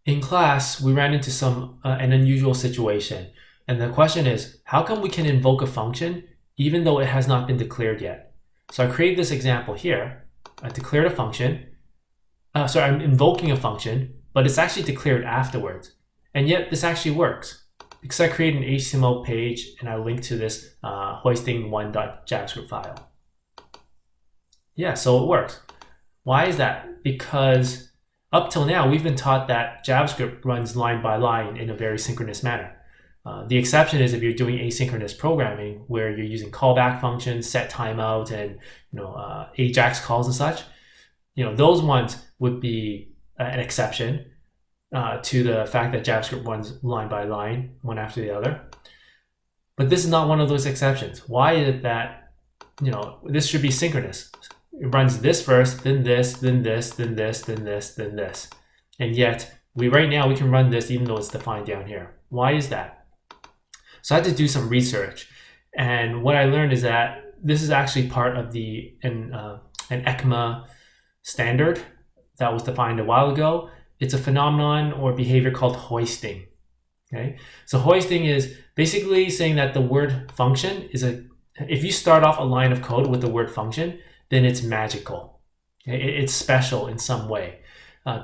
In class, we ran into an unusual situation. And the question is, how come we can invoke a function even though it has not been declared yet? So I created this example here. I declared a function. I'm invoking a function, but it's actually declared afterwards. And yet this actually works because I created an HTML page and I linked to this hoisting1.javascript file. Yeah, so it works. Why is that? Because up till now, we've been taught that JavaScript runs line by line in a very synchronous manner. The exception is if you're doing asynchronous programming where you're using callback functions, set timeout, and AJAX calls and such. Those ones would be an exception to the fact that JavaScript runs line by line, one after the other. But this is not one of those exceptions. Why is it that this should be synchronous? It runs this first, then this, then this, then this, then this, then this. And yet, right now we can run this even though it's defined down here. Why is that? So I had to do some research. And what I learned is that this is actually part of an ECMA standard that was defined a while ago. It's a phenomenon or behavior called hoisting. Okay? So hoisting is basically saying that the word function if you start off a line of code with the word function, then it's magical. Okay? It's special in some way.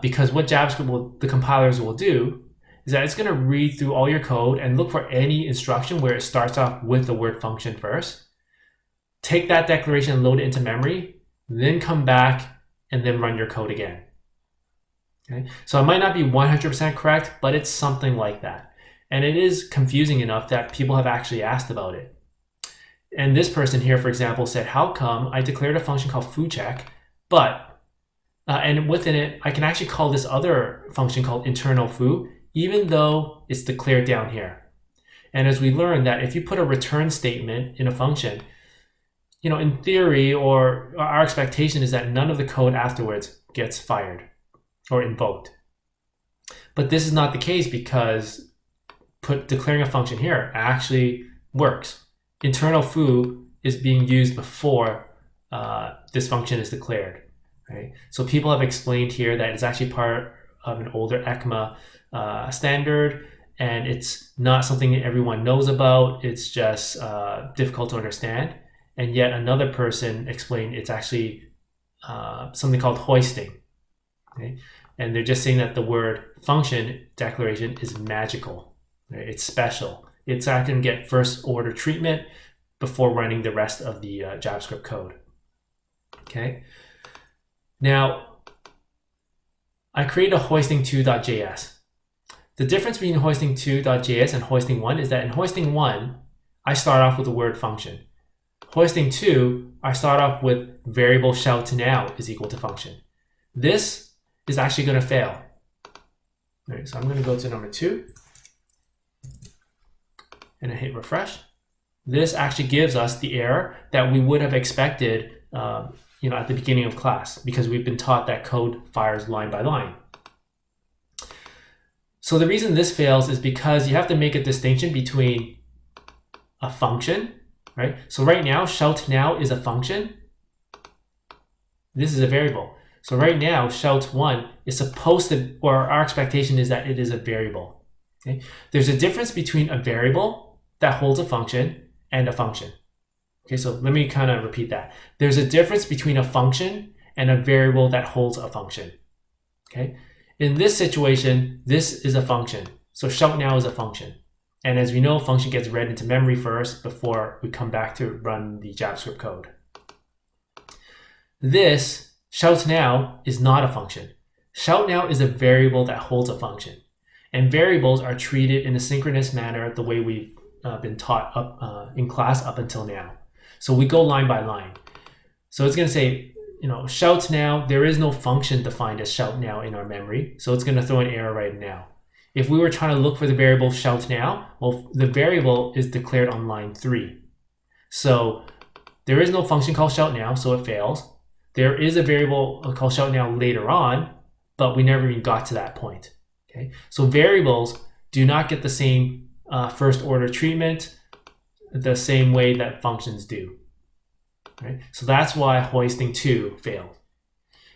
Because what JavaScript the compilers will do is that it's going to read through all your code and look for any instruction where it starts off with the word function first, take that declaration and load it into memory, then come back and then run your code again. Okay? So it might not be 100% correct, but it's something like that. And it is confusing enough that people have actually asked about it. And this person here, for example, said, how come I declared a function called fooCheck, but and within it, I can actually call this other function called internal foo, even though it's declared down here. And as we learned that if you put a return statement in a function, in theory, or our expectation is that none of the code afterwards gets fired or invoked. But this is not the case because declaring a function here actually works. Internal foo is being used before this function is declared. Right? So people have explained here that it's actually part of an older ECMA standard, and it's not something that everyone knows about. It's just difficult to understand. And yet another person explained it's actually something called hoisting. Okay? And they're just saying that the word function declaration is magical. Right? It's special. It's actually going to get first order treatment before running the rest of the JavaScript code. Okay. Now, I created a hoisting2.js. The difference between hoisting2.js and hoisting1 is that in hoisting1, I start off with the word function. Hoisting2, I start off with variable shout now is equal to function. This is actually going to fail. All right, so I'm going to go to number 2 and I hit refresh. This actually gives us the error that we would have expected at the beginning of class, because we've been taught that code fires line by line. So the reason this fails is because you have to make a distinction between a function, right? So right now, shout now is a function. This is a variable. So right now, shout1 is supposed to, or our expectation is that it is a variable. Okay? There's a difference between a variable that holds a function and a function. Okay, so let me kind of repeat that. There's a difference between a function and a variable that holds a function. Okay, in this situation, this is a function. So shout now is a function. And as we know, function gets read into memory first before we come back to run the JavaScript code. This shout now is not a function. Shout now is a variable that holds a function. And variables are treated in a synchronous manner the way we've been taught in class up until now. So we go line by line. So it's going to say, shout now, there is no function defined as shout now in our memory. So it's going to throw an error right now. If we were trying to look for the variable shout now, well, the variable is declared on line 3. So there is no function called shout now, so it fails. There is a variable called shout now later on, but we never even got to that point. Okay? So variables do not get the same first order treatment the same way that functions do. Right? So that's why hoisting2 failed.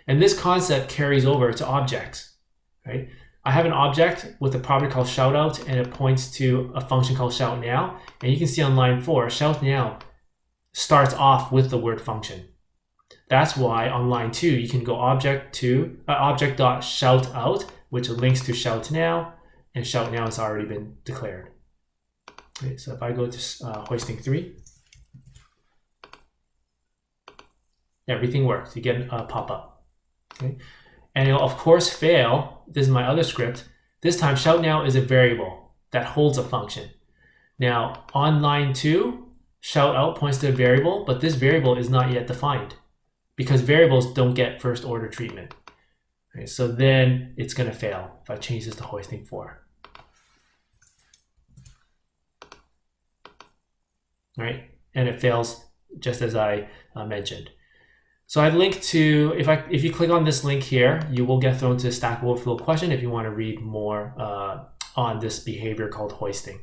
And this concept carries over to objects. Right? I have an object with a property called shoutout, and it points to a function called shout now. And you can see on line 4, shout now starts off with the word function. That's why on line 2 you can go object.shoutout, which links to shout now, and shout now has already been declared. Okay, so if I go to hoisting 3, everything works. You get a pop-up. Okay? And it'll of course fail. This is my other script. This time shout now is a variable that holds a function. Now on line 2, shout out points to a variable, but this variable is not yet defined because variables don't get first order treatment. Okay, so then it's going to fail if I change this to hoisting 4. Right? And it fails just as I mentioned. So I linked to, if you click on this link here, you will get thrown to a Stack Overflow question if you want to read more on this behavior called hoisting.